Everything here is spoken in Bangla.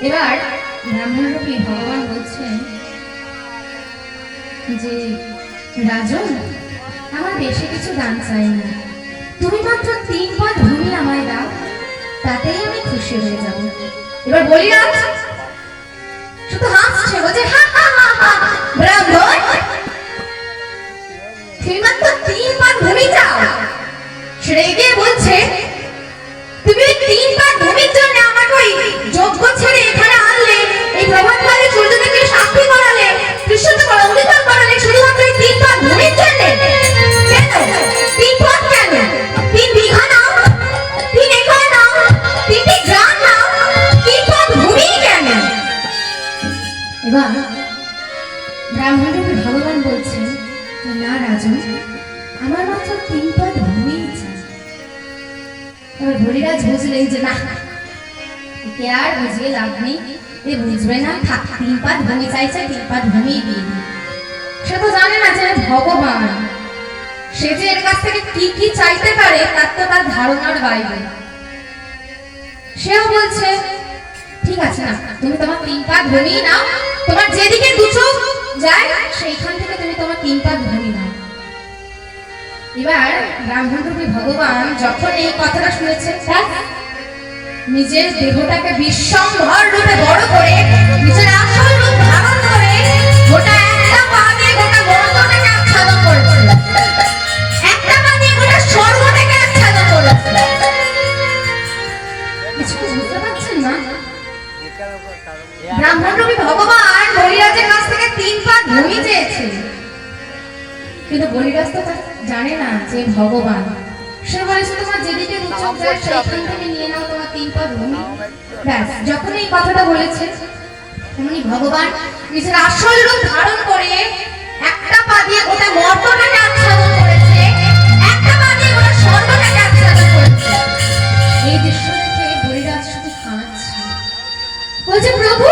এবার ব্রাহ্মণরূপী ভগবান বলছেন যে রাজন, আমার বেশি কিছু দান চাই না, তুমি মাত্র 3 পদ ভূমি আমায় দাও, তাতেই আমি খুশি হয়ে যাব। এবার বলিরাজ শুধু হাসছে, বলছে হা হা হা হা, ব্রাহ্মণ তুমি মাত্র 3 পদ ভূমি চাও? রেগে বলছে তুমি 3 পদ ভূমির জন্য আমাকে ওই যজ্ঞ ছেড়ে এখানে আনলে, এই প্রভাতকালে সূর্যদেবকে সাক্ষী করালে, কৃষ্ণকে অঙ্গীকার করালে শুধুমাত্র এই 3 পদ ভূমির জন্য? কেন 3 পদ? কেন 3 বিঘা নাও, 3 একর নাও, 3টি গ্রাম নাও, 3 পদ ভূমি কেন? এবার ব্রাহ্মণরূপী ভগবান বলছেন না রাজন, আমার মাত্র 3 পদ ভূমি চাই। এবার হরিরাজ বুঝলেন যে না, একে আর বুঝিয়ে লাভ নেই, এ বুঝবে না, থাক 3 পদ ভূমি চাইছে, 3 পদ ভূমি দিয়ে দিই। সে তো জানে না যে ভগবান, সে যে এর কাছ থেকে কি কি চাইতে পারে তার তো তার ধারণার বাইরে। সেও বলছে ঠিক আছে, না তুমি তোমার 3 পদ ভূমি নাও, তোমার যেদিকে দু চোখ যায় সেইখান থেকে তুমি তোমার 3 পদ ভূমি নাও। এবার ব্রাহ্মণরূপী ভগবান যখন এই কথাটা শুনেছেন, নিজের দেহটাকে বিশ্বম্ভর রূপে বড় করে, নিজের আসল রূপ ধারণ করে, গোটা একটা পা দিয়ে গোটা মর্তটাকে আচ্ছাদন করেছে, একটা পা দিয়ে গোটা স্বর্গটাকে আচ্ছাদন করেছে। কিছু বুঝতে পারছেন না? ব্রাহ্মণরূপী ভগবান বলিরাজের কাছ থেকে 3 পদ ভূমি চেয়েছে, কিন্তু বলিরাজ তো জানে না যে ভগবান। সে বলেছে তোমার যেদিকে দু চোখ যায় সেইখান থেকে নিয়ে নাও তোমার 3 পদ ভূমি। ব্যাস, যখন এই কথাটা বলেছে তেমনি ভগবান নিজের আসল রূপ ধারণ করে একটা পা দিয়ে গোটা মর্তটাকে আচ্ছাদন করেছে, একটা পা দিয়ে গোটা স্বর্গটাকে আচ্ছাদন করেছে। এই দৃশ্য দেখে বলিরাজ শুধু কাঁদছে, বলছে প্রভু